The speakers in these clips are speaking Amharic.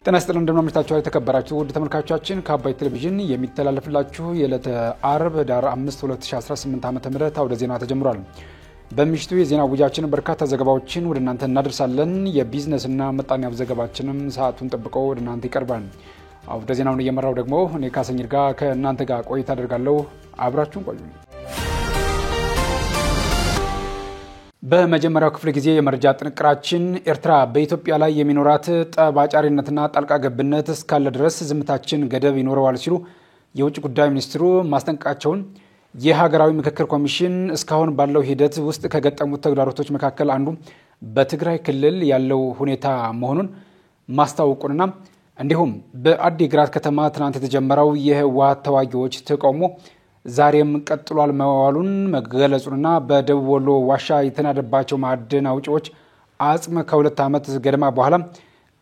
ጤና ይስጥልን እንደምናመሽታችሁ የተከበራችሁ ውድ ተመልካቾቻችን ከአባይ ቴሌቪዥን የሚተላለፍላችሁ የዕለተ አርብ ዳር 5 2018 ዓ.ም አውደ ዜና ተጀምሯል። በምሽቱ የዜና ውጃችን በርካታ ዘገባዎችን ወደ እናንተ እናደርሳለን። የቢዝነስና ምጣኔ ሀብት ዘገባችንም ሰዓቱን ጠብቀው ወደ እናንተ ይቀርባል። አውደ ዜናውን እየመራው ደግሞ እኔ ካሰኝር ጋር ከእናንተ ጋር ቆይታ አደርጋለሁ። አብራችሁን ቆዩ። በመጀመሪያው ክፍለ ጊዜ የመረጃ ጥንቅራችን ኤርትራ በኢትዮጵያ ላይ የሚኖራት ጠባጫሪነትና ጣልቃ ገብነት እስካለ ድረስ ዝምታችን ገደብ ይኖረዋል ሲሉ የውጭ ጉዳይ ሚኒስትሩ ማስጠንቀቃቸውን፣ የሀገራዊ ምክክር ኮሚሽን እስካሁን ባለው ሂደት ውስጥ ከገጠሙት ተግዳሮቶች መካከል አንዱ በትግራይ ክልል ያለው ሁኔታ መሆኑን ማስታወቁንና እንዲሁም በአዲግራት ከተማ ትናንት የተጀመረው የህወሓት ተዋጊዎች ተቃውሞ ዛሬም ቀጥሏል መዋሉን መገለጹንና በደቡብ ወሎ ዋሻ የተናደባቸው ማዕድን አውጪዎች አጽም ከ2 ዓመት ገደማ በኋላ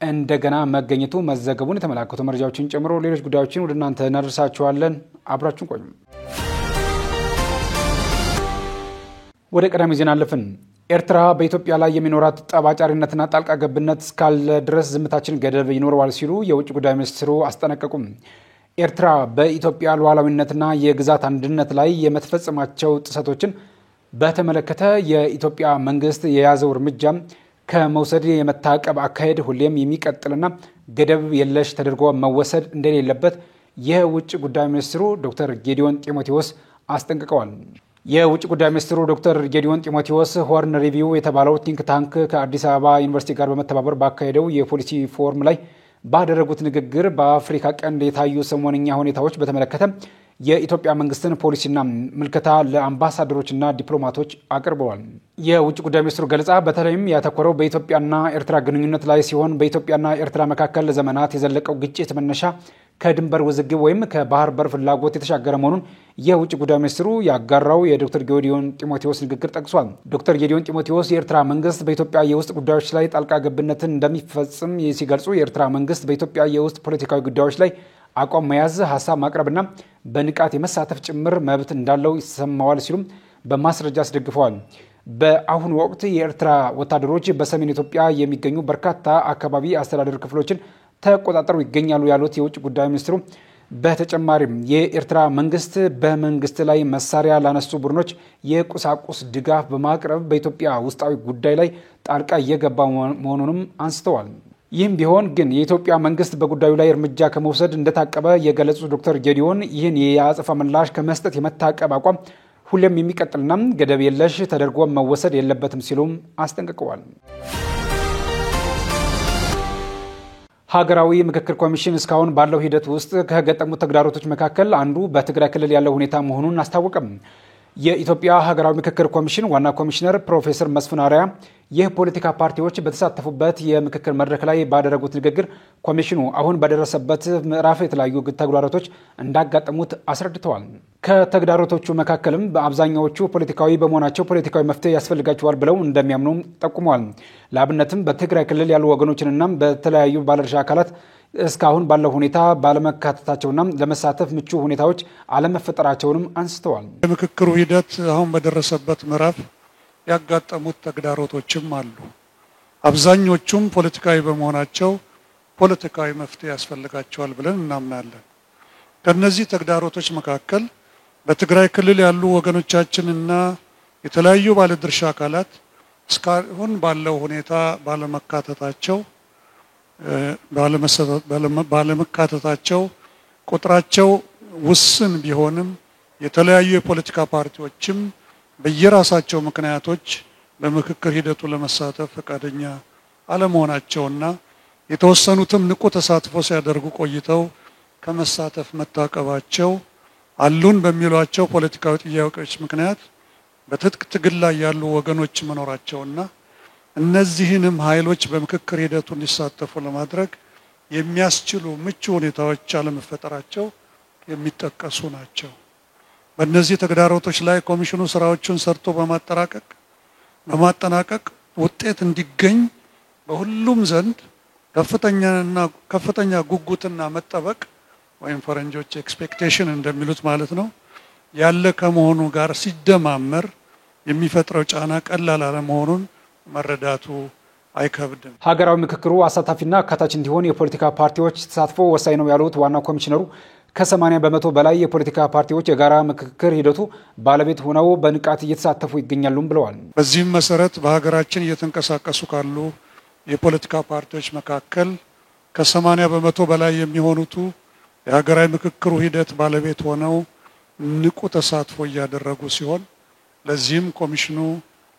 እንደገና መገኘቱ መዘገቡን የተመላከቱ መረጃዎችን ጨምሮ ሌሎች ጉዳዮችን ወደ እናንተ እናደርሳችኋለን። አብራችሁን ቆዩ። ወደ ቀዳሚ ዜና አለፍን። ኤርትራ በኢትዮጵያ ላይ የሚኖራት ጠባጫሪነትና ጣልቃ ገብነት እስካለ ድረስ ዝምታችን ገደብ ይኖረዋል ሲሉ የውጭ ጉዳይ ሚኒስትሩ አስጠነቀቁም። ኤርትራ በኢትዮጵያ ሉዓላዊነትና የግዛት አንድነት ላይ የምትፈጽማቸው ጥሰቶችን በተመለከተ የኢትዮጵያ መንግስት የያዘው እርምጃ ከመውሰድ የመታቀብ አካሄድ ሁሌም የሚቀጥልና ገደብ የለሽ ተደርጎ መወሰድ እንደሌለበት የውጭ ጉዳይ ሚኒስትሩ ዶክተር ጌዲዮን ጢሞቴዎስ አስጠንቅቀዋል። የውጭ ጉዳይ ሚኒስትሩ ዶክተር ጌዲዮን ጢሞቴዎስ ሆርን ሪቪው የተባለው ቲንክ ታንክ ከአዲስ አበባ ዩኒቨርሲቲ ጋር በመተባበር ባካሄደው የፖሊሲ ፎርም ላይ ባደረጉት ንግግር በአፍሪካ ቀንድ የታዩ ሰሞንኛ ሁኔታዎች በተመለከተ የኢትዮጵያ መንግስትን ፖሊሲና ምልከታ ለአምባሳደሮችና ዲፕሎማቶች አቅርበዋል። የውጭ ጉዳይ ሚኒስትሩ ገለጻ በተለይም ያተኮረው በኢትዮጵያና ኤርትራ ግንኙነት ላይ ሲሆን በኢትዮጵያና ኤርትራ መካከል ለዘመናት የዘለቀው ግጭት መነሻ ከድንበር ውዝግብ ወይም ከባህር በር ፍላጎት የተሻገረ መሆኑን የውጭ ጉዳይ ሚኒስትሩ ያጋራው የዶክተር ጌዲዮን ጢሞቴዎስ ንግግር ጠቅሷል። ዶክተር ጌዲዮን ጢሞቴዎስ የኤርትራ መንግስት በኢትዮጵያ የውስጥ ጉዳዮች ላይ ጣልቃ ገብነትን እንደሚፈጽም ሲገልጹ የኤርትራ መንግስት በኢትዮጵያ የውስጥ ፖለቲካዊ ጉዳዮች ላይ አቋም መያዝ፣ ሀሳብ ማቅረብና በንቃት የመሳተፍ ጭምር መብት እንዳለው ይሰማዋል ሲሉም በማስረጃ አስደግፈዋል። በአሁኑ ወቅት የኤርትራ ወታደሮች በሰሜን ኢትዮጵያ የሚገኙ በርካታ አካባቢ አስተዳደር ክፍሎችን ተቆጣጥረው ይገኛሉ ያሉት የውጭ ጉዳይ ሚኒስትሩ በተጨማሪም የኤርትራ መንግስት በመንግስት ላይ መሳሪያ ላነሱ ቡድኖች የቁሳቁስ ድጋፍ በማቅረብ በኢትዮጵያ ውስጣዊ ጉዳይ ላይ ጣልቃ እየገባ መሆኑንም አንስተዋል። ይህም ቢሆን ግን የኢትዮጵያ መንግስት በጉዳዩ ላይ እርምጃ ከመውሰድ እንደታቀበ የገለጹት ዶክተር ጌዲዮን ይህን የአጸፋ ምላሽ ከመስጠት የመታቀብ አቋም ሁሌም የሚቀጥልና ገደብ የለሽ ተደርጎ መወሰድ የለበትም ሲሉም አስጠንቅቀዋል። ሀገራዊ ምክክር ኮሚሽን እስካሁን ባለው ሂደት ውስጥ ከገጠሙት ተግዳሮቶች መካከል አንዱ በትግራይ ክልል ያለው ሁኔታ መሆኑን አስታወቀም። የኢትዮጵያ ሀገራዊ ምክክር ኮሚሽን ዋና ኮሚሽነር ፕሮፌሰር መስፍን አርአያ የፖለቲካ ፓርቲዎች በተሳተፉበት የምክክር መድረክ ላይ ባደረጉት ንግግር ኮሚሽኑ አሁን በደረሰበት ምዕራፍ የተለያዩ ተግዳሮቶች እንዳጋጠሙት አስረድተዋል። ከተግዳሮቶቹ መካከልም በአብዛኛዎቹ ፖለቲካዊ በመሆናቸው ፖለቲካዊ መፍትሄ ያስፈልጋቸዋል ብለው እንደሚያምኑም ጠቁመዋል። ለአብነትም በትግራይ ክልል ያሉ ወገኖችንና በተለያዩ ባለድርሻ አካላት እስካሁን ባለው ሁኔታ ባለመካተታቸውና ለመሳተፍ ምቹ ሁኔታዎች አለመፈጠራቸውንም አንስተዋል። የምክክሩ ሂደት አሁን በደረሰበት ምዕራፍ ያጋጠሙት ተግዳሮቶችም አሉ። አብዛኞቹም ፖለቲካዊ በመሆናቸው ፖለቲካዊ መፍትሄ ያስፈልጋቸዋል ብለን እናምናለን። ከነዚህ ተግዳሮቶች መካከል በትግራይ ክልል ያሉ ወገኖቻችንና የተለያዩ ባለድርሻ አካላት እስካሁን ባለው ሁኔታ ባለመካተታቸው ቁጥራቸው ውስን ቢሆንም የተለያዩ የፖለቲካ ፓርቲዎችም በየራሳቸው ምክንያቶች በምክክር ሂደቱ ለመሳተፍ ፈቃደኛ አለመሆናቸውና የተወሰኑትም ንቁ ተሳትፎ ሲያደርጉ ቆይተው ከመሳተፍ መታቀባቸው አሉን በሚሏቸው ፖለቲካዊ ጥያቄዎች ምክንያት በትጥቅ ትግል ላይ ያሉ ወገኖች መኖራቸውና እነዚህንም ኃይሎች በምክክር ሂደቱ እንዲሳተፉ ለማድረግ የሚያስችሉ ምቹ ሁኔታዎች አለመፈጠራቸው የሚጠቀሱ ናቸው። በእነዚህ ተግዳሮቶች ላይ ኮሚሽኑ ስራዎቹን ሰርቶ በማጠናቀቅ ውጤት እንዲገኝ በሁሉም ዘንድ ከፍተኛ ጉጉትና መጠበቅ ወይም ፈረንጆች ኤክስፔክቴሽን እንደሚሉት ማለት ነው ያለ ከመሆኑ ጋር ሲደማመር የሚፈጥረው ጫና ቀላል አለመሆኑን መረዳቱ አይከብድም። ሀገራዊ ምክክሩ አሳታፊና አካታች እንዲሆን የፖለቲካ ፓርቲዎች ተሳትፎ ወሳኝ ነው ያሉት ዋና ኮሚሽነሩ ከ80 በመቶ በላይ የፖለቲካ ፓርቲዎች የጋራ ምክክር ሂደቱ ባለቤት ሆነው በንቃት እየተሳተፉ ይገኛሉም ብለዋል። በዚህም መሰረት በሀገራችን እየተንቀሳቀሱ ካሉ የፖለቲካ ፓርቲዎች መካከል ከ80 በመቶ በላይ የሚሆኑት የሀገራዊ ምክክሩ ሂደት ባለቤት ሆነው ንቁ ተሳትፎ እያደረጉ ሲሆን ለዚህም ኮሚሽኑ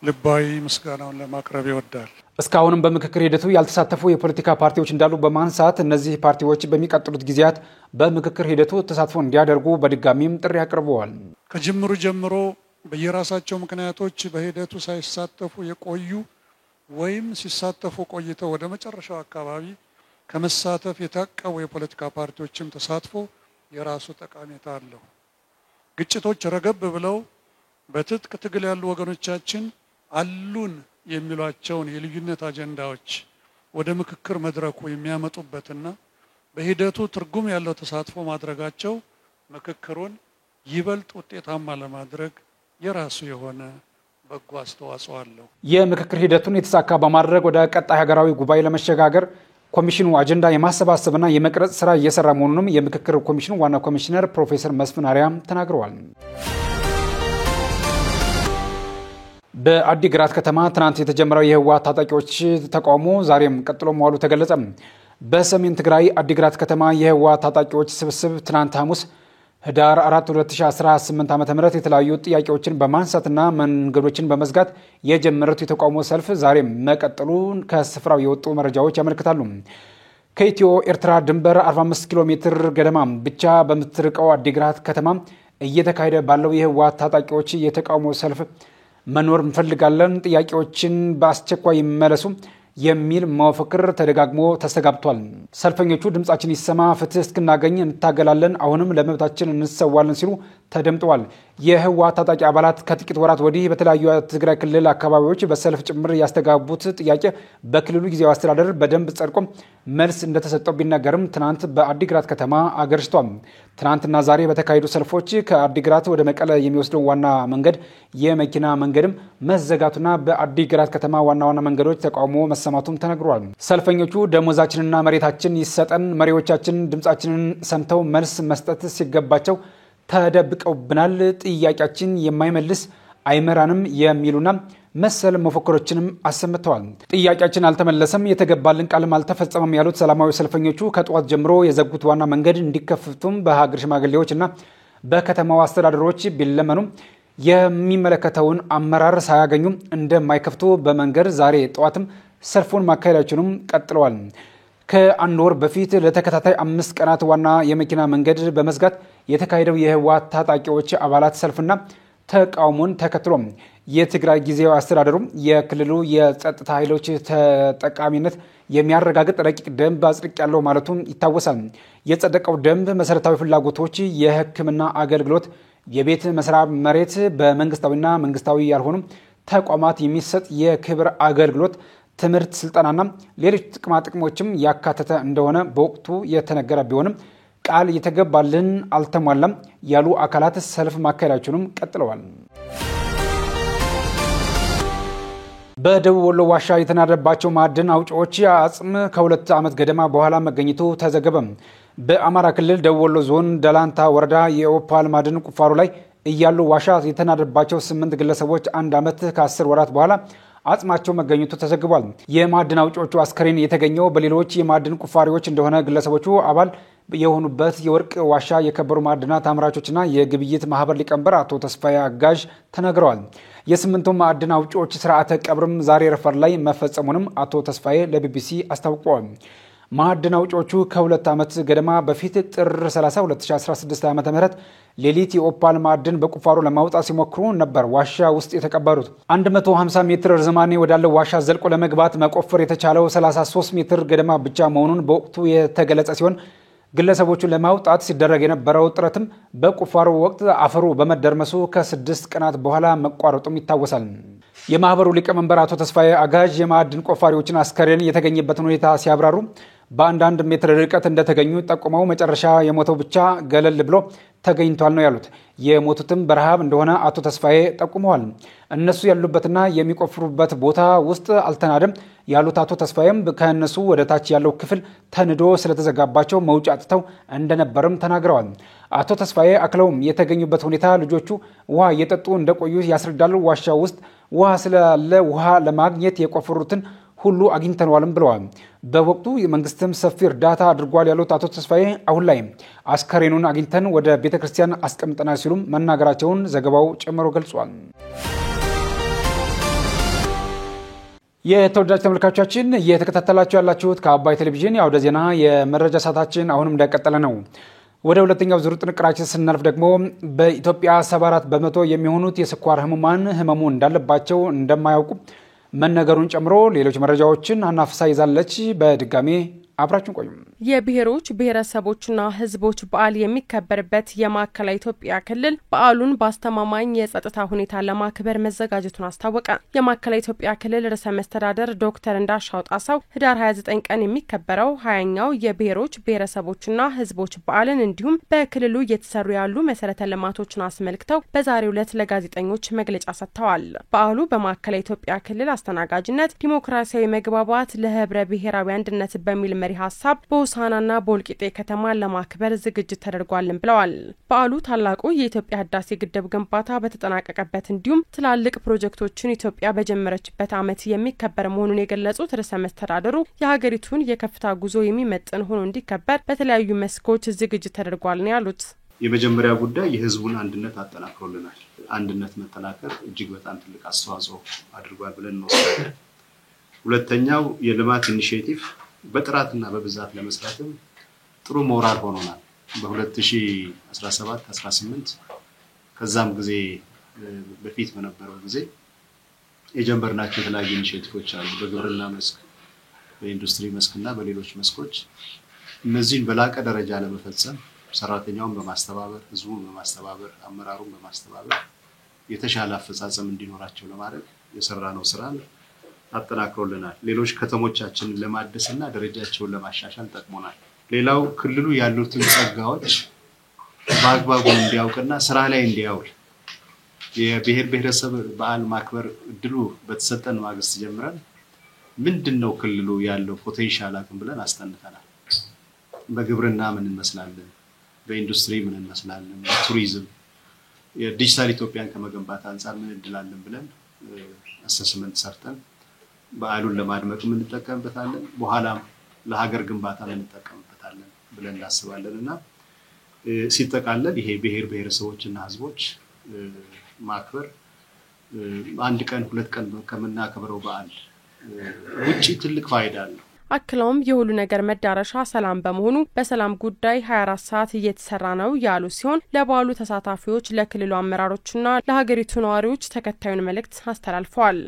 ልባዊ ምስጋናውን ለማቅረብ ይወዳል። እስካሁንም በምክክር ሂደቱ ያልተሳተፉ የፖለቲካ ፓርቲዎች እንዳሉ በማንሳት እነዚህ ፓርቲዎች በሚቀጥሉት ጊዜያት በምክክር ሂደቱ ተሳትፎ እንዲያደርጉ በድጋሚም ጥሪ አቅርበዋል። ከጅምሩ ጀምሮ በየራሳቸው ምክንያቶች በሂደቱ ሳይሳተፉ የቆዩ ወይም ሲሳተፉ ቆይተው ወደ መጨረሻው አካባቢ ከመሳተፍ የታቀቡ የፖለቲካ ፓርቲዎችም ተሳትፎ የራሱ ጠቀሜታ አለው። ግጭቶች ረገብ ብለው በትጥቅ ትግል ያሉ ወገኖቻችን አሉን የሚሏቸውን የልዩነት አጀንዳዎች ወደ ምክክር መድረኩ የሚያመጡበትና በሂደቱ ትርጉም ያለው ተሳትፎ ማድረጋቸው ምክክሩን ይበልጥ ውጤታማ ለማድረግ የራሱ የሆነ በጎ አስተዋጽኦ አለው። የምክክር ሂደቱን የተሳካ በማድረግ ወደ ቀጣይ ሀገራዊ ጉባኤ ለመሸጋገር ኮሚሽኑ አጀንዳ የማሰባሰብና የመቅረጽ ስራ እየሰራ መሆኑንም የምክክር ኮሚሽኑ ዋና ኮሚሽነር ፕሮፌሰር መስፍን አርያም ተናግረዋል። በአዲግራት ከተማ ትናንት የተጀመረው የህወሓት ታጣቂዎች ተቃውሞ ዛሬም ቀጥሎ መዋሉ ተገለጸ። በሰሜን ትግራይ አዲግራት ከተማ የህወሓት ታጣቂዎች ስብስብ ትናንት ሐሙስ ህዳር 4 2018 ዓ.ም የተለያዩ ጥያቄዎችን በማንሳትና መንገዶችን በመዝጋት የጀመሩት የተቃውሞ ሰልፍ ዛሬም መቀጠሉን ከስፍራው የወጡ መረጃዎች ያመለክታሉ። ከኢትዮ ኤርትራ ድንበር 45 ኪሎ ሜትር ገደማ ብቻ በምትርቀው አዲግራት ከተማ እየተካሄደ ባለው የህወሓት ታጣቂዎች የተቃውሞ ሰልፍ መኖር እንፈልጋለን፣ ጥያቄዎችን በአስቸኳይ ይመለሱ የሚል መፈክር ተደጋግሞ ተስተጋብቷል። ሰልፈኞቹ ድምጻችን ይሰማ፣ ፍትህ እስክናገኝ እንታገላለን፣ አሁንም ለመብታችን እንሰዋለን ሲሉ ተደምጠዋል። የህወሓት ታጣቂ አባላት ከጥቂት ወራት ወዲህ በተለያዩ የትግራይ ክልል አካባቢዎች በሰልፍ ጭምር ያስተጋቡት ጥያቄ በክልሉ ጊዜያዊ አስተዳደር በደንብ ጸድቆ መልስ እንደተሰጠው ቢነገርም ትናንት በአዲግራት ከተማ አገርሽቷል። ትናንትና ዛሬ በተካሄዱ ሰልፎች ከአዲግራት ወደ መቀለ የሚወስደው ዋና መንገድ የመኪና መንገድም መዘጋቱና በአዲግራት ከተማ ዋና ዋና መንገዶች ተቃውሞ መሰማቱም ተነግሯል። ሰልፈኞቹ ደሞዛችንና መሬታችን ይሰጠን፣ መሪዎቻችን ድምጻችንን ሰምተው መልስ መስጠት ሲገባቸው ተደብቀውብናል፣ ጥያቄያችን የማይመልስ አይመራንም የሚሉና መሰል መፈክሮችንም አሰምተዋል። ጥያቄያችን አልተመለሰም፣ የተገባልን ቃልም አልተፈጸመም ያሉት ሰላማዊ ሰልፈኞቹ ከጠዋት ጀምሮ የዘጉት ዋና መንገድ እንዲከፍቱም በሀገር ሽማግሌዎችና በከተማው አስተዳደሮች ቢለመኑም የሚመለከተውን አመራር ሳያገኙ እንደማይከፍቱ በመንገድ ዛሬ ጠዋትም ሰልፉን ማካሄዳቸውንም ቀጥለዋል። ከአንድ ወር በፊት ለተከታታይ 5 ቀናት ዋና የመኪና መንገድ በመዝጋት የተካሄደው የህወሓት ታጣቂዎች አባላት ሰልፍና ተቃውሞን ተከትሎ የትግራይ ጊዜያዊ አስተዳደሩ የክልሉ የጸጥታ ኃይሎች ተጠቃሚነት የሚያረጋግጥ ረቂቅ ደንብ አጽድቄያለሁ ማለቱ ይታወሳል። የጸደቀው ደንብ መሰረታዊ ፍላጎቶች፣ የሕክምና አገልግሎት፣ የቤት መስሪያ መሬት፣ በመንግስታዊና መንግስታዊ ያልሆኑ ተቋማት የሚሰጥ የክብር አገልግሎት፣ ትምህርት፣ ስልጠናና ሌሎች ጥቅማ ጥቅሞችም ያካተተ እንደሆነ በወቅቱ የተነገረ ቢሆንም ቃል የተገባልን አልተሟላም ያሉ አካላት ሰልፍ ማካሄዳቸውንም ቀጥለዋል። በደቡብ ወሎ ዋሻ የተናደባቸው ማዕድን አውጪዎች አጽም ከ2 ዓመት ገደማ በኋላ መገኘቱ ተዘገበ። በአማራ ክልል ደቡብ ወሎ ዞን ደላንታ ወረዳ የኦፓል ማዕድን ቁፋሮ ላይ እያሉ ዋሻ የተናደባቸው 8 ግለሰቦች 1 ዓመት ከ10 ወራት በኋላ አጽማቸው መገኘቱ ተዘግቧል። የማዕድን አውጪዎቹ አስከሬን የተገኘው በሌሎች የማዕድን ቁፋሪዎች እንደሆነ ግለሰቦቹ አባል የሆኑበት የወርቅ ዋሻ የከበሩ ማዕድናት አምራቾችና የግብይት ማህበር ሊቀመንበር አቶ ተስፋዬ አጋዥ ተናግረዋል። የ8ቱ ማዕድን አውጪዎች ስርዓተ ቀብርም ዛሬ ረፋድ ላይ መፈጸሙንም አቶ ተስፋዬ ለቢቢሲ አስታውቀዋል። ማዕድን አውጪዎቹ ከ2 ዓመት ገደማ በፊት ጥር 30 2016 ዓ.ም ሌሊት የኦፓል ማዕድን በቁፋሮ ለማውጣት ሲሞክሩ ነበር ዋሻ ውስጥ የተቀበሩት። 150 ሜትር ርዝማኔ ወዳለው ዋሻ ዘልቆ ለመግባት መቆፈር የተቻለው 33 ሜትር ገደማ ብቻ መሆኑን በወቅቱ የተገለጸ ሲሆን ግለሰቦቹን ለማውጣት ሲደረግ የነበረው ጥረትም በቁፋሮ ወቅት አፈሩ በመደርመሱ ከ6 ቀናት በኋላ መቋረጡም ይታወሳል። የማህበሩ ሊቀመንበር አቶ ተስፋዬ አጋዥ የማዕድን ቆፋሪዎችን አስከሬን የተገኘበትን ሁኔታ ሲያብራሩ በአንዳንድ ሜትር ርቀት እንደተገኙ ጠቁመው መጨረሻ የሞተው ብቻ ገለል ብሎ ተገኝቷል ነው ያሉት። የሞቱትም በረሃብ እንደሆነ አቶ ተስፋዬ ጠቁመዋል። እነሱ ያሉበትና የሚቆፍሩበት ቦታ ውስጥ አልተናደም ያሉት አቶ ተስፋዬም ከእነሱ ወደ ታች ያለው ክፍል ተንዶ ስለተዘጋባቸው መውጫ አጥተው እንደነበርም ተናግረዋል። አቶ ተስፋዬ አክለውም የተገኙበት ሁኔታ ልጆቹ ውሃ እየጠጡ እንደቆዩ ያስረዳሉ። ዋሻ ውስጥ ውሃ ስላለ ውሃ ለማግኘት የቆፈሩትን ሁሉ አግኝተነዋልም ብለዋል። በወቅቱ መንግስትም ሰፊ እርዳታ አድርጓል ያሉት አቶ ተስፋዬ አሁን ላይ አስከሬኑን አግኝተን ወደ ቤተክርስቲያን አስቀምጠናል ሲሉም መናገራቸውን ዘገባው ጨምሮ ገልጿል። የተወዳጅ ተመልካቾቻችን እየተከታተላችሁ ያላችሁት ከአባይ ቴሌቪዥን የአውደ ዜና የመረጃ ሰዓታችን አሁንም እንደቀጠለ ነው። ወደ ሁለተኛው ዙር ጥንቅራችን ስናልፍ ደግሞ በኢትዮጵያ 74 በመቶ የሚሆኑት የስኳር ህሙማን ህመሙ እንዳለባቸው እንደማያውቁ መነገሩን ጨምሮ ሌሎች መረጃዎችን አናፍሳ ይዛለች። በድጋሜ አብራችሁን ቆዩ። የብሔሮች ብሔረሰቦችና ህዝቦች በዓል የሚከበርበት የማዕከላዊ ኢትዮጵያ ክልል በዓሉን በአስተማማኝ የጸጥታ ሁኔታ ለማክበር መዘጋጀቱን አስታወቀ። የማዕከላዊ ኢትዮጵያ ክልል ርዕሰ መስተዳደር ዶክተር እንዳሻው ጣሰው ህዳር 29 ቀን የሚከበረው 20ኛው የብሔሮች ብሔረሰቦችና ህዝቦች በዓልን እንዲሁም በክልሉ እየተሰሩ ያሉ መሰረተ ልማቶችን አስመልክተው በዛሬው ዕለት ለጋዜጠኞች መግለጫ ሰጥተዋል። በዓሉ በማዕከላዊ ኢትዮጵያ ክልል አስተናጋጅነት ዲሞክራሲያዊ መግባባት ለህብረ ብሔራዊ አንድነት በሚል መሪ ሀሳብ በሆሳዕናና በወልቂጤ ከተማ ለማክበር ዝግጅት ተደርጓልን ብለዋል። በዓሉ ታላቁ የኢትዮጵያ ህዳሴ ግድብ ግንባታ በተጠናቀቀበት እንዲሁም ትላልቅ ፕሮጀክቶችን ኢትዮጵያ በጀመረችበት ዓመት የሚከበር መሆኑን የገለጹት ርዕሰ መስተዳድሩ የሀገሪቱን የከፍታ ጉዞ የሚመጥን ሆኖ እንዲከበር በተለያዩ መስኮች ዝግጅት ተደርጓል ነው ያሉት። የመጀመሪያ ጉዳይ የህዝቡን አንድነት አጠናክሮልናል። አንድነት መጠናከር እጅግ በጣም ትልቅ አስተዋጽኦ አድርጓል ብለን እንወስዳለን። ሁለተኛው የልማት ኢኒሼቲቭ በጥራትና በብዛት ለመስራትም ጥሩ ሞራል ሆኖናል። በ2017 18 ከዛም ጊዜ በፊት በነበረው ጊዜ የጀመርናቸው የተለያዩ ኢኒሼቲቮች አሉ። በግብርና መስክ፣ በኢንዱስትሪ መስክና በሌሎች መስኮች እነዚህን በላቀ ደረጃ ለመፈጸም ሰራተኛውን በማስተባበር ህዝቡን በማስተባበር አመራሩን በማስተባበር የተሻለ አፈጻጸም እንዲኖራቸው ለማድረግ የሰራነው ስራ አጠናክሮልናል። ሌሎች ከተሞቻችንን ለማደስና ደረጃቸውን ለማሻሻል ጠቅሞናል። ሌላው ክልሉ ያሉትን ጸጋዎች በአግባቡ እንዲያውቅና ስራ ላይ እንዲያውል የብሔር ብሔረሰብ በዓል ማክበር እድሉ በተሰጠን ማግስት ጀምረን ምንድነው ክልሉ ያለው ፖቴንሻል አቅም ብለን አስጠንተናል። በግብርና ምን እንመስላለን፣ በኢንዱስትሪ ምን እንመስላለን፣ በቱሪዝም የዲጂታል ኢትዮጵያን ከመገንባት አንፃር ምን እድላለን ብለን አሰስመንት ሰርተን በዓሉን ለማድመቅ ምን እንጠቀምበታለን፣ በኋላም ለሀገር ግንባታ ምን እንጠቀምበታለን ብለን እናስባለንና ሲጠቃለል ይሄ ብሔር ብሔረሰቦችና ህዝቦች ማክበር አንድ ቀን ሁለት ቀን ከምናከብረው በዓል ውጪ ትልቅ ፋይዳ አለው። አክለውም የሁሉ ነገር መዳረሻ ሰላም በመሆኑ በሰላም ጉዳይ 24 ሰዓት እየተሰራ ነው ያሉ ሲሆን ለበዓሉ ተሳታፊዎች፣ ለክልሉ አመራሮችና ለሀገሪቱ ነዋሪዎች ተከታዩን መልእክት አስተላልፈዋል።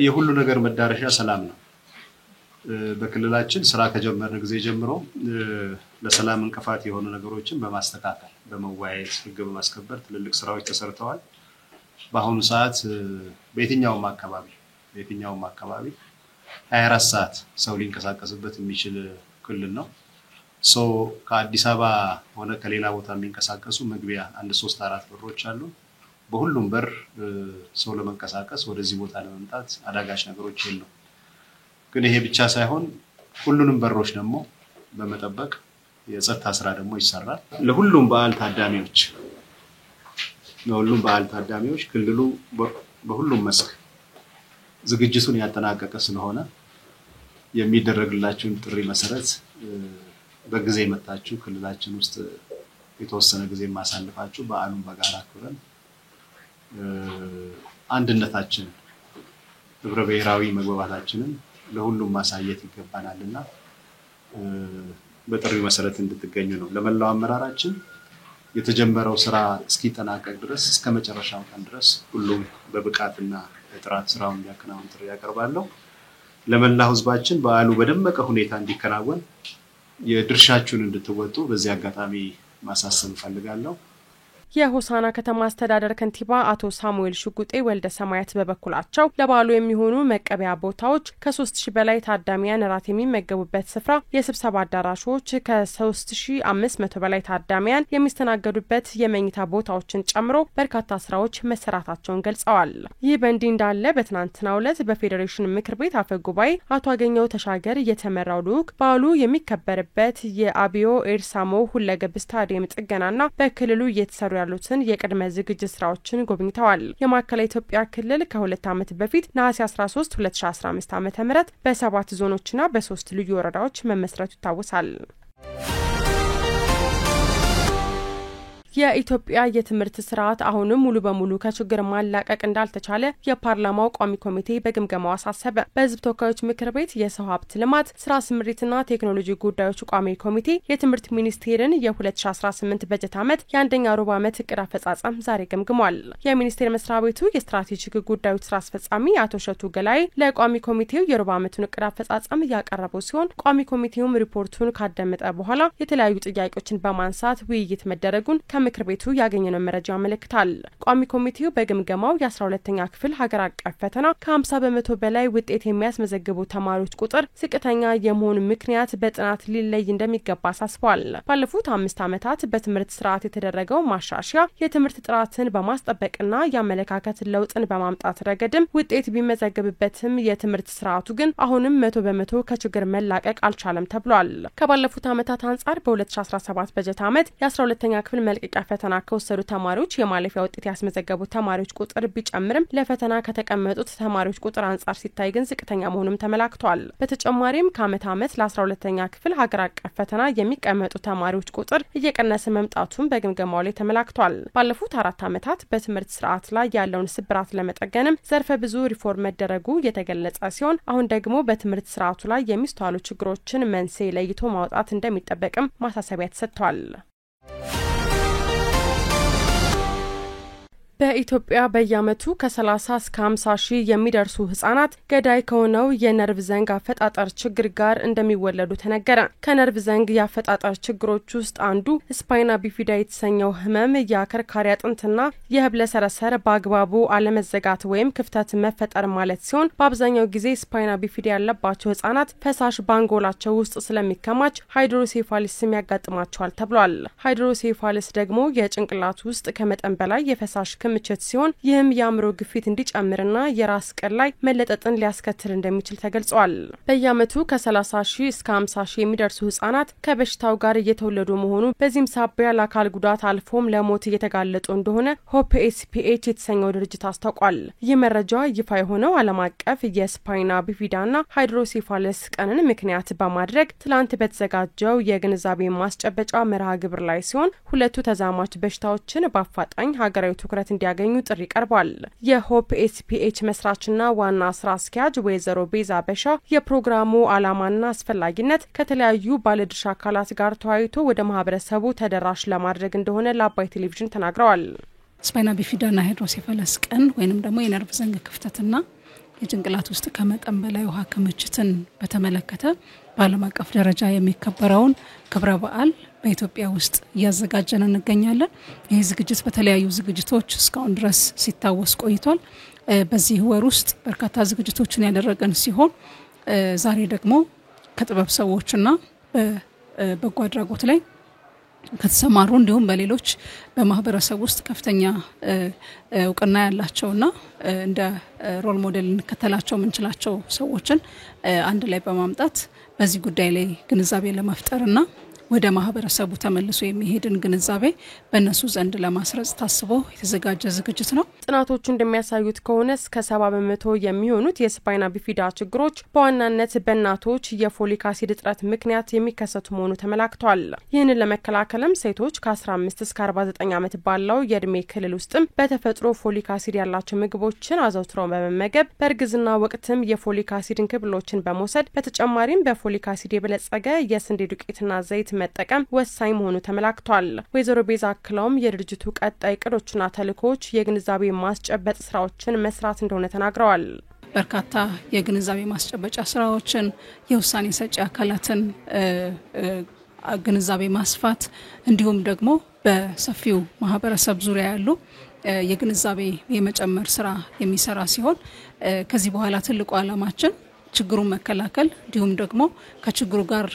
የሁሉ ነገር መዳረሻ ሰላም ነው። በክልላችን ስራ ከጀመርን ጊዜ ጀምሮ ለሰላም እንቅፋት የሆኑ ነገሮችን በማስተካከል በመወያየት ህግ በማስከበር ትልልቅ ስራዎች ተሰርተዋል። በአሁኑ ሰዓት በየትኛውም አካባቢ 24 ሰዓት ሰው ሊንቀሳቀስበት የሚችል ክልል ነው። ከአዲስ አበባ ሆነ ከሌላ ቦታ የሚንቀሳቀሱ መግቢያ 1 3 4 በሮች አሉ። በሁሉም በር ሰው ለመንቀሳቀስ ወደዚህ ቦታ ለመምጣት አዳጋች ነገሮች የሉም። ግን ይሄ ብቻ ሳይሆን ሁሉንም በሮች ደግሞ በመጠበቅ የጸጥታ ስራ ደግሞ ይሰራል። ለሁሉም በዓል ታዳሚዎች ክልሉ በሁሉም መስክ ዝግጅቱን ያጠናቀቀ ስለሆነ የሚደረግላችሁን ጥሪ መሰረት በጊዜ መጣችሁ ክልላችን ውስጥ የተወሰነ ጊዜ ማሳለፋችሁ በዓሉን በጋራ አክብረን አንድነታችን ህብረ ብሔራዊ መግባባታችንን ለሁሉም ማሳየት ይገባናልና በጥሪው መሰረት እንድትገኙ ነው። ለመላው አመራራችን የተጀመረው ስራ እስኪጠናቀቅ ድረስ እስከ መጨረሻው ቀን ድረስ ሁሉም በብቃትና በጥራት ስራውን እንዲያከናውን ጥሪ ያቀርባለሁ። ለመላው ህዝባችን በዓሉ በደመቀ ሁኔታ እንዲከናወን የድርሻችሁን እንድትወጡ በዚህ አጋጣሚ ማሳሰብ ፈልጋለሁ። የሆሳና ከተማ አስተዳደር ከንቲባ አቶ ሳሙኤል ሽጉጤ ወልደ ሰማያት በበኩላቸው ለበዓሉ የሚሆኑ መቀበያ ቦታዎች ከ3000 በላይ ታዳሚያን ራት የሚመገቡበት ስፍራ፣ የስብሰባ አዳራሾች ከ3500 በላይ ታዳሚያን የሚስተናገዱበት የመኝታ ቦታዎችን ጨምሮ በርካታ ስራዎች መሰራታቸውን ገልጸዋል። ይህ በእንዲህ እንዳለ በትናንትናው ዕለት በፌዴሬሽን ምክር ቤት አፈ ጉባኤ አቶ አገኘው ተሻገር የተመራው ልዑክ በዓሉ የሚከበርበት የአብዮ ኤርሳሞ ሁለገብ ስታዲየም ጥገናና በክልሉ እየተሰሩ ያሉትን የቅድመ ዝግጅት ስራዎችን ጎብኝተዋል። የማዕከላዊ ኢትዮጵያ ክልል ከ2 ዓመት በፊት ነሐሴ 13 2015 ዓ.ም በ7 ዞኖችና በ3 ልዩ ወረዳዎች መመስረቱ ይታወሳል። የኢትዮጵያ የትምህርት ስርዓት አሁንም ሙሉ በሙሉ ከችግር ማላቀቅ እንዳልተቻለ የፓርላማው ቋሚ ኮሚቴ በግምገማው አሳሰበ። በሕዝብ ተወካዮች ምክር ቤት የሰው ሀብት ልማት ስራ ስምሪትና ቴክኖሎጂ ጉዳዮች ቋሚ ኮሚቴ የትምህርት ሚኒስቴርን የ2018 በጀት ዓመት የአንደኛ ሩብ ዓመት እቅድ አፈጻጸም ዛሬ ገምግሟል። የሚኒስቴር መስሪያ ቤቱ የስትራቴጂክ ጉዳዮች ስራ አስፈጻሚ አቶ ሸቱ ገላይ ለቋሚ ኮሚቴው የሩብ ዓመቱን እቅድ አፈጻጸም ያቀረቡ ሲሆን ቋሚ ኮሚቴውም ሪፖርቱን ካደመጠ በኋላ የተለያዩ ጥያቄዎችን በማንሳት ውይይት መደረጉን ምክር ቤቱ ያገኘነው መረጃ ያመለክታል። ቋሚ ኮሚቴው በግምገማው የ12ኛ ክፍል ሀገር አቀፍ ፈተና ከ50% በላይ ውጤት የሚያስመዘግቡ ተማሪዎች ቁጥር ዝቅተኛ የመሆኑ ምክንያት በጥናት ሊለይ እንደሚገባ አሳስቧል። ባለፉት 5 ዓመታት በትምህርት ስርዓት የተደረገው ማሻሻያ የትምህርት ጥራትን በማስጠበቅና የአመለካከት ለውጥን በማምጣት ረገድም ውጤት ቢመዘገብበትም የትምህርት ስርዓቱ ግን አሁንም 100% ከችግር መላቀቅ አልቻለም ተብሏል። ከባለፉት ዓመታት አንጻር በ2017 በጀት ዓመት የ12ኛ ክፍል መልቀቂያ ፈተና ከወሰዱ ተማሪዎች የማለፊያ ውጤት ያስመዘገቡ ተማሪዎች ቁጥር ቢጨምርም ለፈተና ከተቀመጡት ተማሪዎች ቁጥር አንጻር ሲታይ ግን ዝቅተኛ መሆኑም ተመላክቷል። በተጨማሪም ከዓመት ዓመት ለ12ኛ ክፍል ሀገር አቀፍ ፈተና የሚቀመጡ ተማሪዎች ቁጥር እየቀነሰ መምጣቱን በግምገማው ላይ ተመላክቷል። ባለፉት 4 ዓመታት በትምህርት ስርዓት ላይ ያለውን ስብራት ለመጠገንም ዘርፈ ብዙ ሪፎርም መደረጉ የተገለጸ ሲሆን አሁን ደግሞ በትምህርት ስርዓቱ ላይ የሚስተዋሉ ችግሮችን መንስኤ ለይቶ ማውጣት እንደሚጠበቅም ማሳሰቢያ ተሰጥቷል። በኢትዮጵያ በየዓመቱ ከ30 እስከ 50 ሺህ የሚደርሱ ህጻናት ገዳይ ከሆነው የነርቭ ዘንግ አፈጣጠር ችግር ጋር እንደሚወለዱ ተነገረ። ከነርቭ ዘንግ የአፈጣጠር ችግሮች ውስጥ አንዱ ስፓይና ቢፊዳ የተሰኘው ህመም የአከርካሪ አጥንትና የህብለ ሰረሰር በአግባቡ አለመዘጋት ወይም ክፍተት መፈጠር ማለት ሲሆን በአብዛኛው ጊዜ ስፓይና ቢፊዳ ያለባቸው ህጻናት ፈሳሽ ባንጎላቸው ውስጥ ስለሚከማች ሃይድሮሴፋሊስ ያጋጥማቸዋል ተብሏል። ሃይድሮሴፋሊስ ደግሞ የጭንቅላት ውስጥ ከመጠን በላይ የፈሳሽ ክምችት ሲሆን ይህም የአእምሮ ግፊት እንዲጨምርና የራስ ቅል ላይ መለጠጥን ሊያስከትል እንደሚችል ተገልጿል። በየዓመቱ ከ30 ሺህ እስከ 50 ሺህ የሚደርሱ ህጻናት ከበሽታው ጋር እየተወለዱ መሆኑ በዚህም ሳቢያ ለአካል ጉዳት አልፎም ለሞት እየተጋለጡ እንደሆነ ሆፕ ኤስፒኤች የተሰኘው ድርጅት አስታውቋል። ይህ መረጃ ይፋ የሆነው ዓለም አቀፍ የስፓይና ቢፊዳና ሃይድሮሴፋለስ ቀንን ምክንያት በማድረግ ትላንት በተዘጋጀው የግንዛቤ ማስጨበጫ መርሃ ግብር ላይ ሲሆን ሁለቱ ተዛማች በሽታዎችን በአፋጣኝ ሀገራዊ ትኩረት እንዲያገኙ ጥሪ ቀርቧል። የሆፕ ኤስፒኤች መስራችና ዋና ስራ አስኪያጅ ወይዘሮ ቤዛ በሻ የፕሮግራሙ ዓላማና አስፈላጊነት ከተለያዩ ባለድርሻ አካላት ጋር ተወያይቶ ወደ ማህበረሰቡ ተደራሽ ለማድረግ እንደሆነ ለአባይ ቴሌቪዥን ተናግረዋል። ስፓይና ቢፊዳና ሃይድሮሴፋለስ ቀን ወይንም ደግሞ የነርቭ ዘንግ ክፍተትና የጭንቅላት ውስጥ ከመጠን በላይ ውሃ ክምችትን በተመለከተ በዓለም አቀፍ ደረጃ የሚከበረውን ክብረ በዓል በኢትዮጵያ ውስጥ እያዘጋጀን እንገኛለን። ይህ ዝግጅት በተለያዩ ዝግጅቶች እስካሁን ድረስ ሲታወስ ቆይቷል። በዚህ ወር ውስጥ በርካታ ዝግጅቶችን ያደረገን ሲሆን ዛሬ ደግሞ ከጥበብ ሰዎችና በበጎ አድራጎት ላይ ከተሰማሩ እንዲሁም በሌሎች በማህበረሰብ ውስጥ ከፍተኛ እውቅና ያላቸውና እንደ ሮል ሞዴል እንከተላቸው ምንችላቸው ሰዎችን አንድ ላይ በማምጣት በዚህ ጉዳይ ላይ ግንዛቤ ለመፍጠርና ወደ ማህበረሰቡ ተመልሶ የሚሄድን ግንዛቤ በእነሱ ዘንድ ለማስረጽ ታስቦ የተዘጋጀ ዝግጅት ነው። ጥናቶቹ እንደሚያሳዩት ከሆነ እስከ 70% የሚሆኑት የስፓይና ቢፊዳ ችግሮች በዋናነት በእናቶች የፎሊክ አሲድ እጥረት ምክንያት የሚከሰቱ መሆኑ ተመላክቷል። ይህንን ለመከላከልም ሴቶች ከ15 እስከ 49 ዓመት ባለው የእድሜ ክልል ውስጥም በተፈጥሮ ፎሊክ አሲድ ያላቸው ምግቦችን አዘውትረው በመመገብ በእርግዝና ወቅትም የፎሊክ አሲድ እንክብሎችን በመውሰድ በተጨማሪም በፎሊክ አሲድ የበለጸገ የስንዴ ዱቄትና ዘይት መጠቀም ወሳኝ መሆኑ ተመላክቷል። ወይዘሮ ቤዛ አክለውም የድርጅቱ ቀጣይ እቅዶችና ተልእኮች የግንዛቤ ማስጨበጥ ስራዎችን መስራት እንደሆነ ተናግረዋል። በርካታ የግንዛቤ ማስጨበጫ ስራዎችን፣ የውሳኔ ሰጪ አካላትን ግንዛቤ ማስፋት እንዲሁም ደግሞ በሰፊው ማህበረሰብ ዙሪያ ያሉ የግንዛቤ የመጨመር ስራ የሚሰራ ሲሆን ከዚህ በኋላ ትልቁ ዓላማችን ችግሩን መከላከል እንዲሁም ደግሞ ከችግሩ ጋር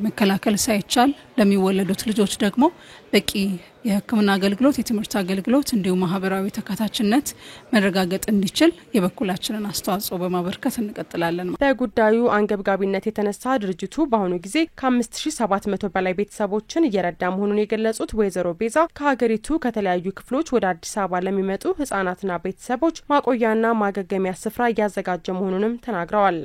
መከላከል ሳይቻል ለሚወለዱት ልጆች ደግሞ በቂ የሕክምና አገልግሎት የትምህርት አገልግሎት እንዲሁም ማህበራዊ ተካታችነት መረጋገጥ እንዲችል የበኩላችንን አስተዋጽኦ በማበርከት እንቀጥላለን። በጉዳዩ አንገብጋቢነት የተነሳ ድርጅቱ በአሁኑ ጊዜ ከ5700 በላይ ቤተሰቦችን እየረዳ መሆኑን የገለጹት ወይዘሮ ቤዛ ከሀገሪቱ ከተለያዩ ክፍሎች ወደ አዲስ አበባ ለሚመጡ ህጻናትና ቤተሰቦች ማቆያና ማገገሚያ ስፍራ እያዘጋጀ መሆኑንም ተናግረዋል።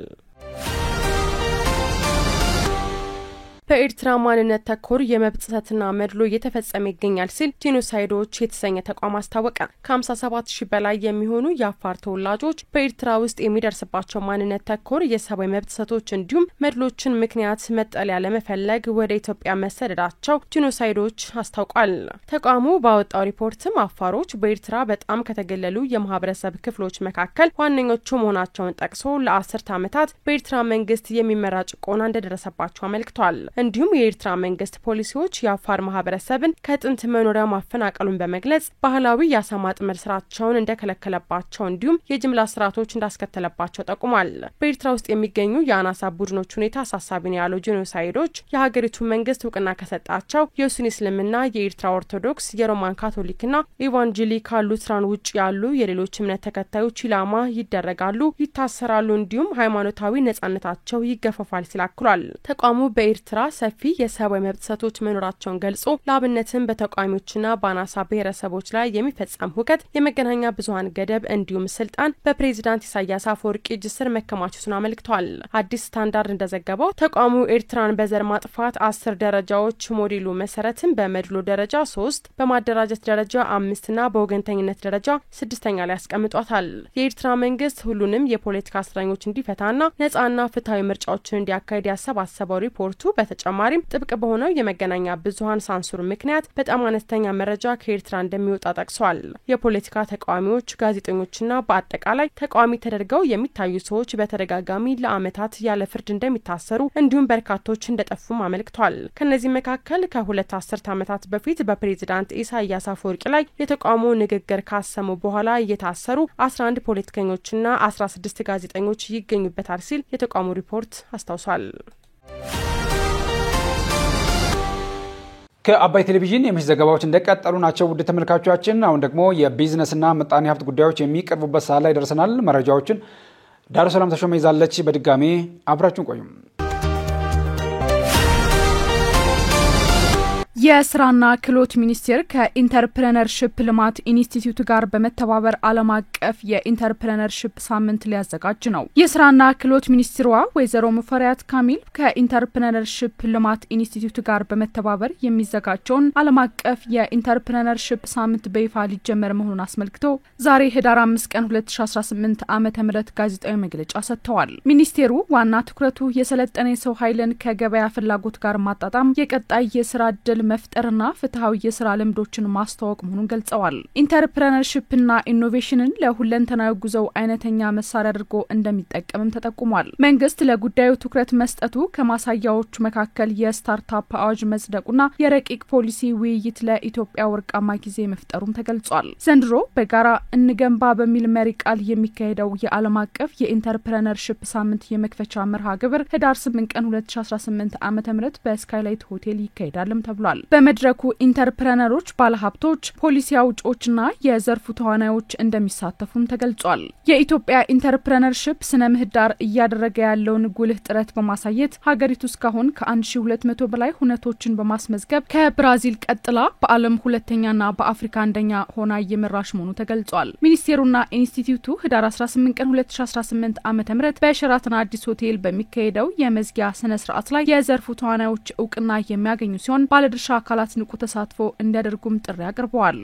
በኤርትራ ማንነት ተኮር የመብት ጥሰትና መድሎ እየተፈጸመ ይገኛል ሲል ጄኖሳይዶች የተሰኘ ተቋም አስታወቀ። ከ57000 በላይ የሚሆኑ የአፋር ተወላጆች በኤርትራ ውስጥ የሚደርስባቸው ማንነት ተኮር የሰብአዊ መብት ጥሰቶች እንዲሁም መድሎችን ምክንያት መጠለያ ለመፈለግ ወደ ኢትዮጵያ መሰደዳቸው ጄኖሳይዶች አስታውቋል። ተቋሙ ባወጣው ሪፖርትም አፋሮች በኤርትራ በጣም ከተገለሉ የማህበረሰብ ክፍሎች መካከል ዋነኞቹ መሆናቸውን ጠቅሶ ለአስርተ ዓመታት በኤርትራ መንግስት የሚመራ ጭቆና እንደደረሰባቸው አመልክቷል። እንዲሁም የኤርትራ መንግስት ፖሊሲዎች የአፋር ማህበረሰብን ከጥንት መኖሪያ ማፈናቀሉን በመግለጽ ባህላዊ የአሳ ማጥመድ ስራቸውን እንደከለከለባቸው እንዲሁም የጅምላ ስርዓቶች እንዳስከተለባቸው ጠቁሟል። በኤርትራ ውስጥ የሚገኙ የአናሳ ቡድኖች ሁኔታ አሳሳቢ ነው ያለው ጄኖሳይዶች የሀገሪቱ መንግስት እውቅና ከሰጣቸው የሱኒ እስልምና፣ የኤርትራ ኦርቶዶክስ፣ የሮማን ካቶሊክና ኢቫንጀሊካል ሉትራን ውጭ ያሉ የሌሎች እምነት ተከታዮች ኢላማ ይደረጋሉ፣ ይታሰራሉ፣ እንዲሁም ሃይማኖታዊ ነጻነታቸው ይገፈፋል ሲል አክሏል። ተቋሙ በኤርትራ ሰፊ የሰብአዊ መብት ጥሰቶች መኖራቸውን ገልጾ ለአብነትም በተቃዋሚዎችና በአናሳ ብሔረሰቦች ላይ የሚፈጸም ሁከት፣ የመገናኛ ብዙሃን ገደብ እንዲሁም ስልጣን በፕሬዚዳንት ኢሳያስ አፈወርቂ እጅ ስር መከማቸቱን አመልክቷል። አዲስ ስታንዳርድ እንደዘገበው ተቋሙ ኤርትራን በዘር ማጥፋት 10 ደረጃዎች ሞዴሉ መሰረትም በመድሎ ደረጃ 3፣ በማደራጀት ደረጃ 5ና በወገንተኝነት ደረጃ 6ኛ ላይ ያስቀምጧታል። የኤርትራ መንግስት ሁሉንም የፖለቲካ እስረኞች እንዲፈታና ነጻና ፍትሃዊ ምርጫዎችን እንዲያካሂድ ያሰባሰበው ሪፖርቱ በተጨማሪም ጥብቅ በሆነው የመገናኛ ብዙሃን ሳንሱር ምክንያት በጣም አነስተኛ መረጃ ከኤርትራ እንደሚወጣ ጠቅሷል። የፖለቲካ ተቃዋሚዎች፣ ጋዜጠኞችና በአጠቃላይ ተቃዋሚ ተደርገው የሚታዩ ሰዎች በተደጋጋሚ ለዓመታት ያለ ፍርድ እንደሚታሰሩ እንዲሁም በርካቶች እንደጠፉም አመልክቷል። ከነዚህ መካከል ከ2 አስርት ዓመታት በፊት በፕሬዚዳንት ኢሳያስ አፈወርቂ ላይ የተቃውሞ ንግግር ካሰሙ በኋላ የታሰሩ 11 ፖለቲከኞችና 16 ጋዜጠኞች ይገኙበታል ሲል የተቃውሞ ሪፖርት አስታውሷል። ከአባይ ቴሌቪዥን የምሽት ዘገባዎች እንደቀጠሉ ናቸው። ውድ ተመልካቾቻችን አሁን ደግሞ የቢዝነስና ምጣኔ ሀብት ጉዳዮች የሚቀርቡበት ሰዓት ላይ ደርሰናል። መረጃዎችን ዳሩ ሰላም ተሾመ ይዛለች። በድጋሜ አብራችሁን ቆዩ። የስራና ክህሎት ሚኒስቴር ከኢንተርፕረነርሺፕ ልማት ኢንስቲትዩት ጋር በመተባበር ዓለም አቀፍ የኢንተርፕረነርሺፕ ሳምንት ሊያዘጋጅ ነው። የስራና ክህሎት ሚኒስትሯ ወይዘሮ ሙፈሪያት ካሚል ከኢንተርፕረነርሺፕ ልማት ኢንስቲትዩት ጋር በመተባበር የሚዘጋጀውን ዓለም አቀፍ የኢንተርፕረነርሺፕ ሳምንት በይፋ ሊጀመር መሆኑን አስመልክቶ ዛሬ ህዳር 5 ቀን 2018 ዓ.ም ጋዜጣዊ መግለጫ ሰጥተዋል። ሚኒስቴሩ ዋና ትኩረቱ የሰለጠነ የሰው ኃይልን ከገበያ ፍላጎት ጋር ማጣጣም፣ የቀጣይ የስራ ዕድል መፍጠርና ፍትሃዊ የስራ ልምዶችን ማስተዋወቅ መሆኑን ገልጸዋል። ኢንተርፕረነርሺፕና ኢኖቬሽንን ለሁለንተናዊ ጉዞው አይነተኛ መሳሪያ አድርጎ እንደሚጠቀምም ተጠቁሟል። መንግስት ለጉዳዩ ትኩረት መስጠቱ ከማሳያዎቹ መካከል የስታርታፕ አዋጅ መጽደቁና የረቂቅ ፖሊሲ ውይይት ለኢትዮጵያ ወርቃማ ጊዜ መፍጠሩም ተገልጿል። ዘንድሮ በጋራ እንገንባ በሚል መሪ ቃል የሚካሄደው የዓለም አቀፍ የኢንተርፕረነርሺፕ ሳምንት የመክፈቻ መርሃ ግብር ህዳር 8 ቀን 2018 ዓ.ም በስካይላይት ሆቴል ይካሄዳልም ተብሏል። በመድረኩ ኢንተርፕረነሮች፣ ባለሀብቶች፣ ፖሊሲ አውጪዎችና የዘርፉ ተዋናዮች እንደሚሳተፉም ተገልጿል። የኢትዮጵያ ኢንተርፕረነርሺፕ ስነ ምህዳር እያደረገ ያለውን ጉልህ ጥረት በማሳየት ሀገሪቱ እስካሁን ከ1200 በላይ ሁነቶችን በማስመዝገብ ከብራዚል ቀጥላ በዓለም ሁለተኛና በአፍሪካ አንደኛ ሆና እየመራች መሆኑ ተገልጿል። ሚኒስቴሩና ኢንስቲትዩቱ ህዳር 18 ቀን 2018 ዓ.ም በሸራተን አዲስ ሆቴል በሚካሄደው የመዝጊያ ስነ ስርዓት ላይ የዘርፉ ተዋናዮች እውቅና የሚያገኙ ሲሆን ባለድርሻ አካላት ንቁ ተሳትፎ እንዲያደርጉም ጥሪ አቅርበዋል።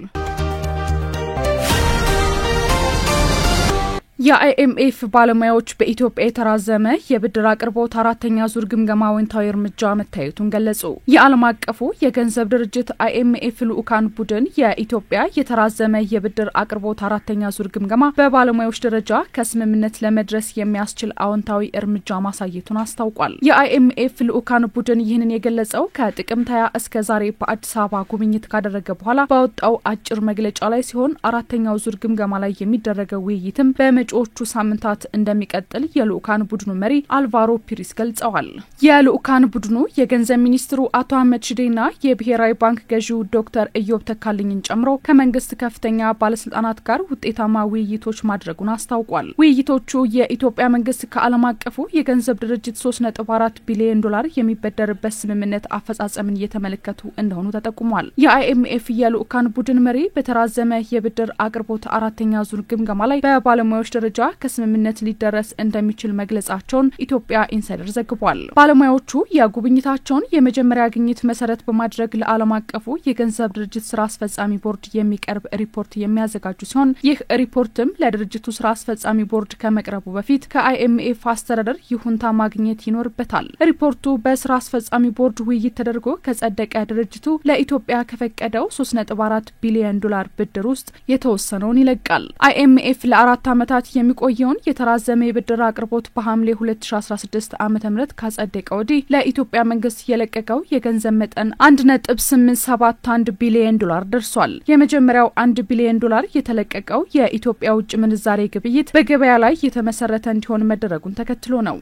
የአይኤምኤፍ ባለሙያዎች በኢትዮጵያ የተራዘመ የብድር አቅርቦት አራተኛ ዙር ግምገማ አዎንታዊ እርምጃ መታየቱን ገለጹ። የዓለም አቀፉ የገንዘብ ድርጅት አይኤምኤፍ ልዑካን ቡድን የኢትዮጵያ የተራዘመ የብድር አቅርቦት አራተኛ ዙር ግምገማ በባለሙያዎች ደረጃ ከስምምነት ለመድረስ የሚያስችል አዎንታዊ እርምጃ ማሳየቱን አስታውቋል። የአይኤምኤፍ ልዑካን ቡድን ይህንን የገለጸው ከጥቅምት 20 እስከ ዛሬ በአዲስ አበባ ጉብኝት ካደረገ በኋላ ባወጣው አጭር መግለጫ ላይ ሲሆን አራተኛው ዙር ግምገማ ላይ የሚደረገው ውይይትም በመጪዎቹ ሳምንታት እንደሚቀጥል የልዑካን ቡድኑ መሪ አልቫሮ ፒሪስ ገልጸዋል። የልዑካን ቡድኑ የገንዘብ ሚኒስትሩ አቶ አህመድ ሽዴና የብሔራዊ ባንክ ገዢው ዶክተር ኢዮብ ተካልኝን ጨምሮ ከመንግስት ከፍተኛ ባለስልጣናት ጋር ውጤታማ ውይይቶች ማድረጉን አስታውቋል። ውይይቶቹ የኢትዮጵያ መንግስት ከዓለም አቀፉ የገንዘብ ድርጅት 3.4 ቢሊዮን ዶላር የሚበደርበት ስምምነት አፈጻጸምን እየተመለከቱ እንደሆኑ ተጠቁሟል። የአይኤምኤፍ የልዑካን ቡድን መሪ በተራዘመ የብድር አቅርቦት አራተኛ ዙር ግምገማ ላይ በባለሙያዎች ደረጃ ከስምምነት ሊደረስ እንደሚችል መግለጻቸውን ኢትዮጵያ ኢንሳይደር ዘግቧል። ባለሙያዎቹ የጉብኝታቸውን የመጀመሪያ ግኝት መሰረት በማድረግ ለዓለም አቀፉ የገንዘብ ድርጅት ስራ አስፈጻሚ ቦርድ የሚቀርብ ሪፖርት የሚያዘጋጁ ሲሆን ይህ ሪፖርትም ለድርጅቱ ስራ አስፈጻሚ ቦርድ ከመቅረቡ በፊት ከአይኤምኤፍ አስተዳደር ይሁንታ ማግኘት ይኖርበታል። ሪፖርቱ በስራ አስፈጻሚ ቦርድ ውይይት ተደርጎ ከጸደቀ ድርጅቱ ለኢትዮጵያ ከፈቀደው 3.4 ቢሊዮን ዶላር ብድር ውስጥ የተወሰነውን ይለቃል። አይኤምኤፍ ለአራት ዓመታት የሚቆየውን የተራዘመ የብድር አቅርቦት በሐምሌ 2016 ዓ.ም ካጸደቀ ወዲህ ለኢትዮጵያ መንግስት የለቀቀው የገንዘብ መጠን 1.871 ቢሊዮን ዶላር ደርሷል። የመጀመሪያው 1 ቢሊዮን ዶላር የተለቀቀው የኢትዮጵያ ውጭ ምንዛሬ ግብይት በገበያ ላይ የተመሰረተ እንዲሆን መደረጉን ተከትሎ ነው።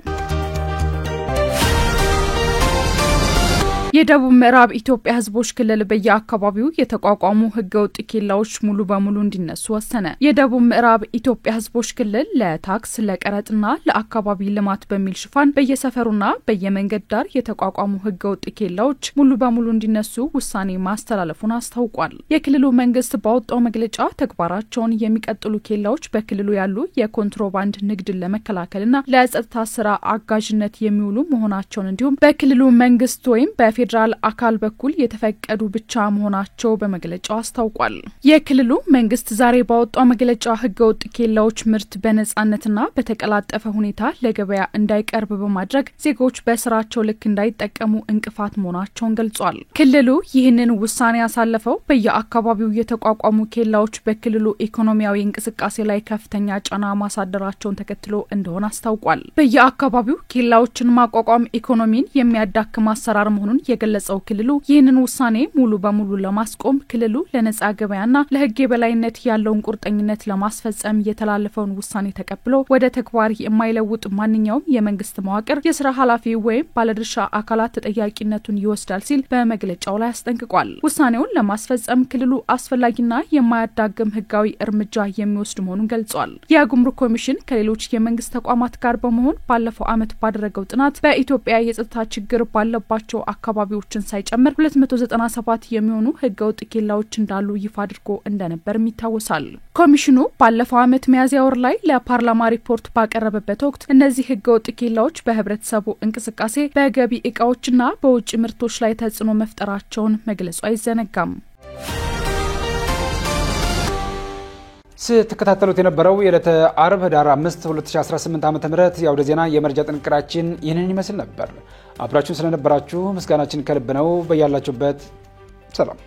የደቡብ ምዕራብ ኢትዮጵያ ህዝቦች ክልል በየአካባቢው የተቋቋሙ ህገወጥ ኬላዎች ሙሉ በሙሉ እንዲነሱ ወሰነ። የደቡብ ምዕራብ ኢትዮጵያ ህዝቦች ክልል ለታክስ ለቀረጥና ለአካባቢ ልማት በሚል ሽፋን በየሰፈሩና በየመንገድ ዳር የተቋቋሙ ህገወጥ ኬላዎች ሙሉ በሙሉ እንዲነሱ ውሳኔ ማስተላለፉን አስታውቋል። የክልሉ መንግስት ባወጣው መግለጫ ተግባራቸውን የሚቀጥሉ ኬላዎች በክልሉ ያሉ የኮንትሮባንድ ንግድን ለመከላከልና ለጸጥታ ስራ አጋዥነት የሚውሉ መሆናቸውን እንዲሁም በክልሉ መንግስት ወይም ፌደራል አካል በኩል የተፈቀዱ ብቻ መሆናቸው በመግለጫው አስታውቋል። የክልሉ መንግስት ዛሬ ባወጣው መግለጫ ህገወጥ ኬላዎች ምርት በነጻነትና በተቀላጠፈ ሁኔታ ለገበያ እንዳይቀርብ በማድረግ ዜጎች በስራቸው ልክ እንዳይጠቀሙ እንቅፋት መሆናቸውን ገልጿል። ክልሉ ይህንን ውሳኔ ያሳለፈው በየአካባቢው የተቋቋሙ ኬላዎች በክልሉ ኢኮኖሚያዊ እንቅስቃሴ ላይ ከፍተኛ ጫና ማሳደራቸውን ተከትሎ እንደሆነ አስታውቋል። በየአካባቢው ኬላዎችን ማቋቋም ኢኮኖሚን የሚያዳክም አሰራር መሆኑን የገለጸው ክልሉ ይህንን ውሳኔ ሙሉ በሙሉ ለማስቆም ክልሉ ለነጻ ገበያና ለህግ የበላይነት ያለውን ቁርጠኝነት ለማስፈጸም የተላለፈውን ውሳኔ ተቀብሎ ወደ ተግባር የማይለውጥ ማንኛውም የመንግስት መዋቅር የስራ ኃላፊ ወይም ባለድርሻ አካላት ተጠያቂነቱን ይወስዳል ሲል በመግለጫው ላይ አስጠንቅቋል። ውሳኔውን ለማስፈጸም ክልሉ አስፈላጊና የማያዳግም ህጋዊ እርምጃ የሚወስድ መሆኑን ገልጿል። የጉምሩክ ኮሚሽን ከሌሎች የመንግስት ተቋማት ጋር በመሆን ባለፈው ዓመት ባደረገው ጥናት በኢትዮጵያ የጸጥታ ችግር ባለባቸው አካባቢዎችን ሳይጨምር 297 የሚሆኑ ህገወጥ ኬላዎች እንዳሉ ይፋ አድርጎ እንደነበርም ይታወሳል። ኮሚሽኑ ባለፈው ዓመት ሚያዝያ ወር ላይ ለፓርላማ ሪፖርት ባቀረበበት ወቅት እነዚህ ህገወጥ ኬላዎች በህብረተሰቡ እንቅስቃሴ በገቢ እቃዎችና በውጭ ምርቶች ላይ ተጽዕኖ መፍጠራቸውን መግለጹ አይዘነጋም። ስትከታተሉት የነበረው የዕለተ አርብ ህዳር 5 2018 ዓ.ም የአውደ ዜና የመረጃ ጥንቅራችን ይህንን ይመስል ነበር። አብራችሁን ስለነበራችሁ ምስጋናችን ከልብ ነው። በያላችሁበት ሰላም